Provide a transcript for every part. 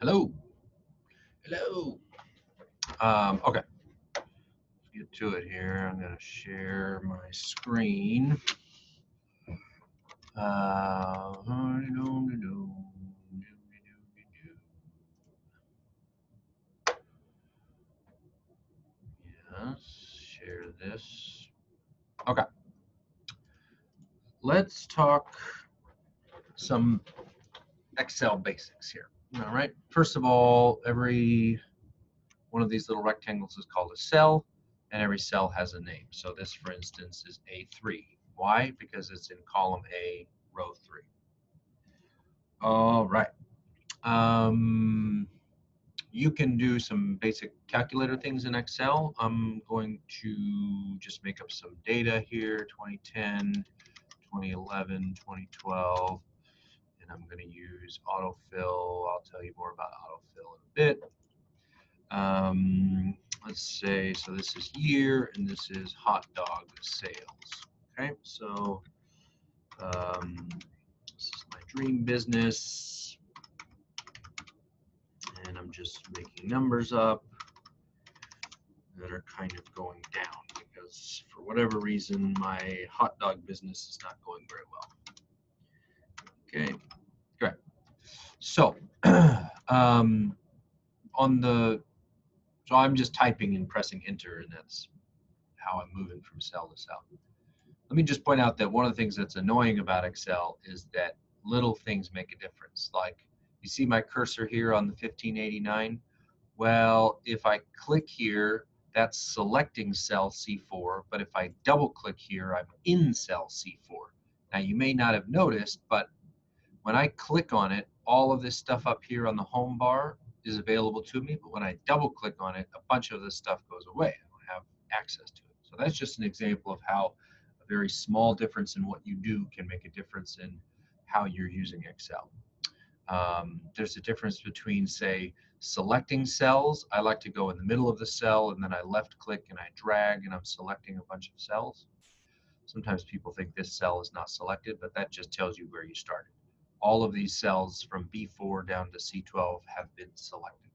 Hello. Hello. Okay, let's get to it here. I'm going to share my screen. Yes, share this. Okay, let's talk some Excel basics here. All right. First of all, every one of these little rectangles is called a cell, and every cell has a name. So this, for instance, is A3. Why? Because it's in column A, row 3. All right. You can do some basic calculator things in Excel. I'm going to just make up some data here, 2010, 2011, 2012, and I'm going to use autofill. I'll tell you more about autofill in a bit. Let's say, so this is year, and this is hot dog sales. Okay, so this is my dream business, and I'm just making numbers up that are kind of going down because for whatever reason my hot dog business is not going very well. Okay, great. So so I'm just typing and pressing enter, and that's how I'm moving from cell to cell. Let me just point out that one of the things that's annoying about Excel is that little things make a difference. Like, you see my cursor here on the 1589? Well, if I click here, that's selecting cell C4, but if I double click here, I'm in cell C4. Now, you may not have noticed, but when I click on it, all of this stuff up here on the home bar is available to me, but when I double click on it, a bunch of this stuff goes away. I don't have access to it. So that's just an example of how a very small difference in what you do can make a difference in how you're using Excel. There's a difference between, say, selecting cells. I like to go in the middle of the cell, and then I left click and I drag, and I'm selecting a bunch of cells. Sometimes people think this cell is not selected, but that just tells you where you started. All of these cells from B4 down to C12 have been selected.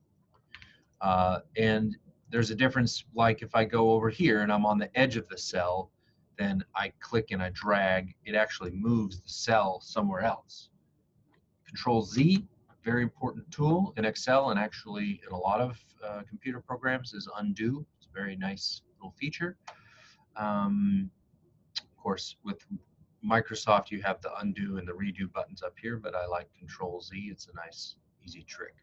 And there's a difference, like if I go over here and I'm on the edge of the cell, then I click and I drag, it actually moves the cell somewhere else. Control Z, very important tool in Excel, and actually in a lot of computer programs, is undo. It's a very nice little feature. Of course, with Microsoft, you have the undo and the redo buttons up here, but I like Control Z. It's a nice, easy trick.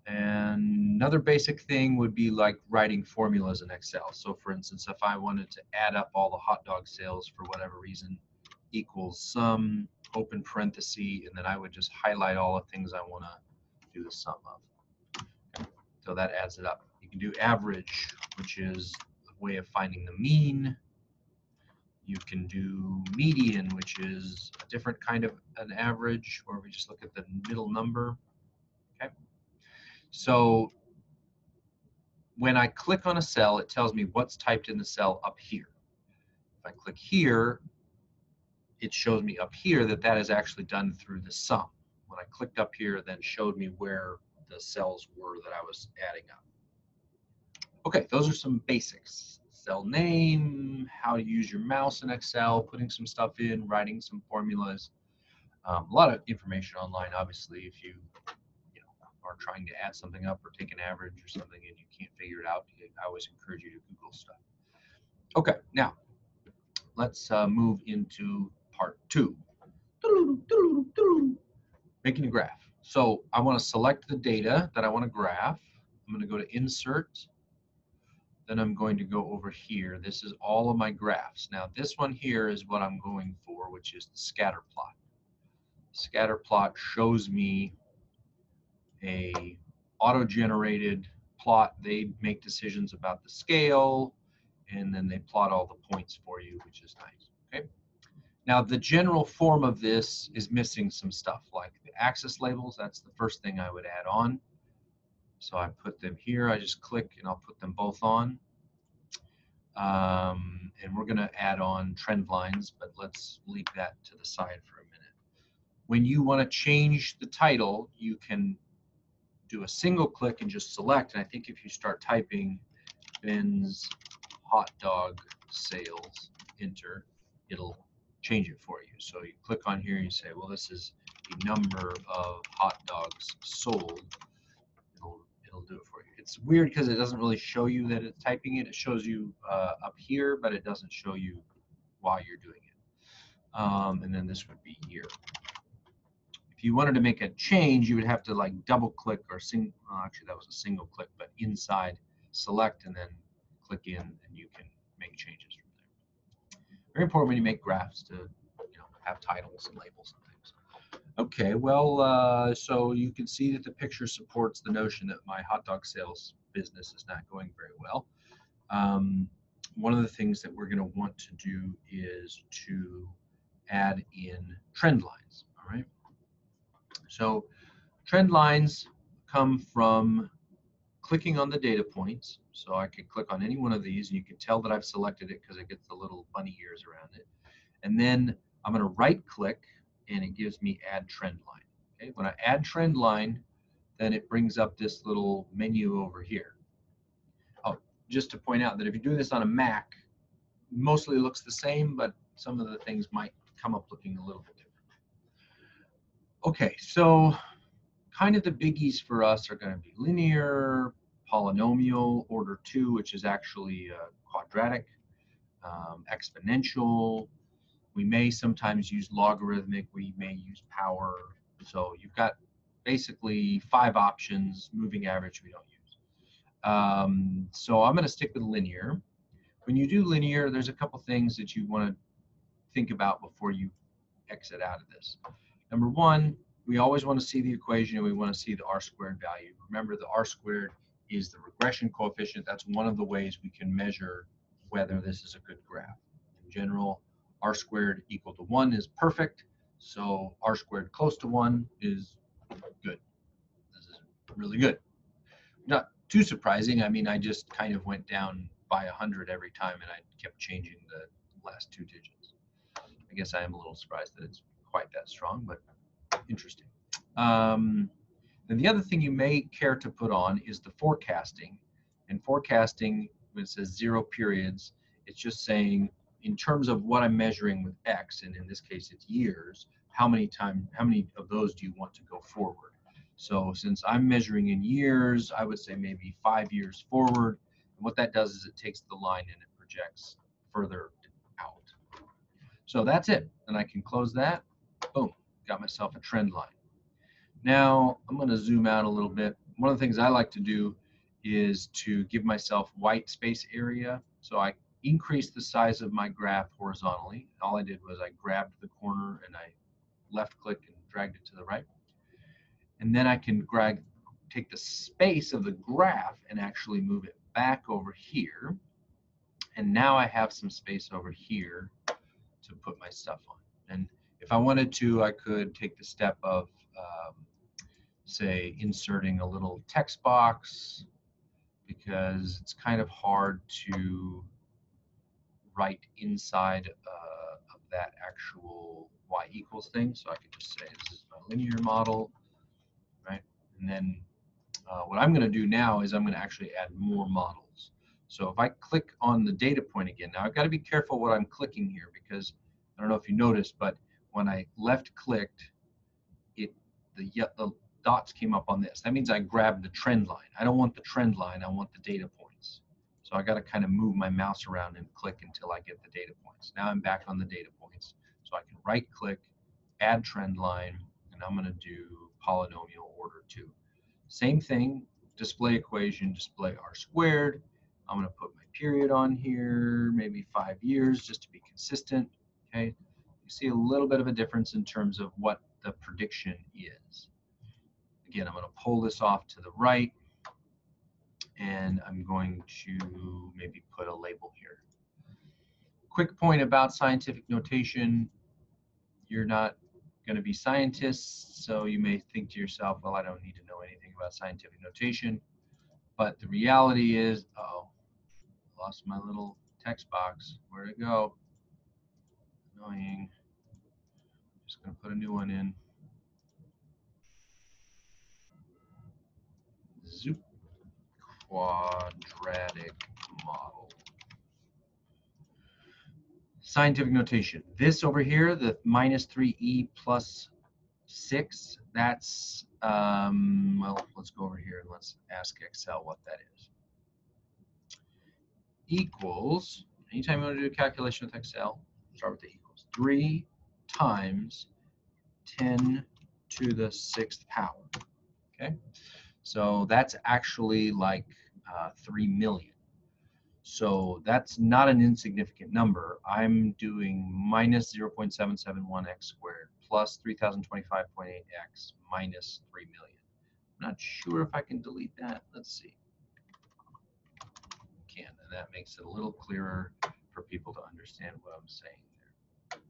And another basic thing would be like writing formulas in Excel. So for instance, if I wanted to add up all the hot dog sales for whatever reason, equals sum, open parenthesis, and then I would just highlight all the things I want to do the sum of. Okay. So that adds it up. You can do average, which is a way of finding the mean. You can do median, which is a different kind of an average, where we just look at the middle number. Okay. So when I click on a cell, it tells me what's typed in the cell up here. If I click here, it shows me up here that that is actually done through the sum. When I clicked up here, it then showed me where the cells were that I was adding up. Okay, those are some basics. Cell name, how to use your mouse in Excel, putting some stuff in, writing some formulas. A lot of information online, obviously, if you are trying to add something up or take an average or something and you can't figure it out, I always encourage you to Google stuff. Okay, now let's move into part 2. Making a graph. So I want to select the data that I want to graph. I'm going to go to Insert. Then I'm going to go over here. This is all of my graphs. Now this one here is what I'm going for, which is the scatter plot. Scatter plot shows me a auto-generated plot. They make decisions about the scale, and then they plot all the points for you, which is nice. Okay. Now the general form of this is missing some stuff, like the axis labels. That's the first thing I would add on. So I put them here. I just click and I'll put them both on. And we're going to add on trend lines, but let's leave that to the side for a minute. When you want to change the title, you can do a single click and just select. And I think if you start typing Ben's hot dog sales, enter, it'll change it for you. So you click on here, you say, well, this is the number of hot dogs sold. It'll do it for you. It's weird because it doesn't really show you that it's typing it. It shows you up here, but it doesn't show you while you're doing it. And then this would be year. If you wanted to make a change, you would have to like double click or actually that was a single click, but inside select and then click in and you can make changes from there. Very important when you make graphs to have titles and labels and things. Okay, well, so you can see that the picture supports the notion that my hot dog sales business is not going very well. One of the things that we're going to want to do is to add in trend lines. All right. So trend lines come from clicking on the data points. So I could click on any one of these and you can tell that I've selected it because it gets the little bunny ears around it. And then I'm going to right click and it gives me add trend line. Okay, when I add trend line, then it brings up this little menu over here. Oh, just to point out that if you do this on a Mac, mostly looks the same, but some of the things might come up looking a little bit different. Okay, so kind of the biggies for us are going to be linear, polynomial, order 2, which is actually quadratic, exponential. We may sometimes use logarithmic. We may use power. So you've got basically 5 options. Moving average we don't use. So I'm going to stick with linear. When you do linear, there's a couple things that you want to think about before you exit out of this. Number one, we always want to see the equation and we want to see the r-squared value. Remember, the r-squared is the regression coefficient. That's one of the ways we can measure whether this is a good graph. In general, r-squared equal to 1 is perfect, so r-squared close to 1 is good. This is really good. Not too surprising. I mean, I just kind of went down by 100 every time and I kept changing the last 2 digits. I guess I am a little surprised that it's quite that strong, but interesting. Then the other thing you may care to put on is the forecasting. And forecasting, when it says 0 periods, it's just saying in terms of what I'm measuring with X, and in this case it's years, how many of those do you want to go forward? So since I'm measuring in years, I would say maybe 5 years forward. And what that does is it takes the line and it projects further out. So that's it. And I can close that. Boom, got myself a trend line. Now I'm going to zoom out a little bit. One of the things I like to do is to give myself white space area. So I increased the size of my graph horizontally. All I did was I grabbed the corner and I left click and dragged it to the right. And then I can take the space of the graph and actually move it back over here. And now I have some space over here to put my stuff on. And if I wanted to, I could take the step of say inserting a little text box, because it's kind of hard to write inside of that actual y equals thing. So I could just say this is my linear model, right? And then what I'm going to do now is I'm going to actually add more models. So if I click on the data point again, now I've got to be careful what I'm clicking here, because I don't know if you noticed, but when I left clicked, the dots came up on this. That means I grabbed the trend line. I don't want the trend line, I want the data points. So I got to kind of move my mouse around and click until I get the data points. Now I'm back on the data points. So I can right click, add trend line, and I'm going to do polynomial order 2. Same thing, display equation, display r-squared. I'm going to put my period on here, maybe 5 years just to be consistent. Okay, you see a little bit of a difference in terms of what the prediction is. Again, I'm going to pull this off to the right, and I'm going to maybe put a label here. Quick point about scientific notation. You're not going to be scientists, so you may think to yourself, well, I don't need to know anything about scientific notation. But the reality is, uh-oh, lost my little text box. Where'd it go? Annoying. Just going to put a new one in. zoop, quadratic model. Scientific notation. This over here, the minus 3e plus 6, that's, well, let's go over here and let's ask Excel what that is. Equals, anytime you want to do a calculation with Excel, start with the equals. 3 times 10 to the 6th power. Okay, so that's actually like 3 million. So that's not an insignificant number. I'm doing minus 0.771x squared plus 3025.8x minus 3 million. I'm not sure if I can delete that. Let's see. I can, and that makes it a little clearer for people to understand what I'm saying there.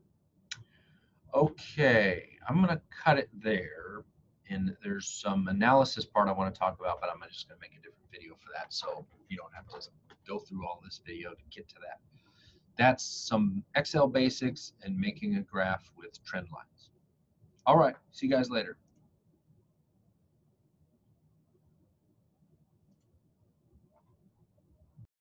Okay, I'm going to cut it there. And there's some analysis part I want to talk about, but I'm just going to make a different video for that, so you don't have to go through all this video to get to that. That's some Excel basics and making a graph with trend lines. All right, see you guys later.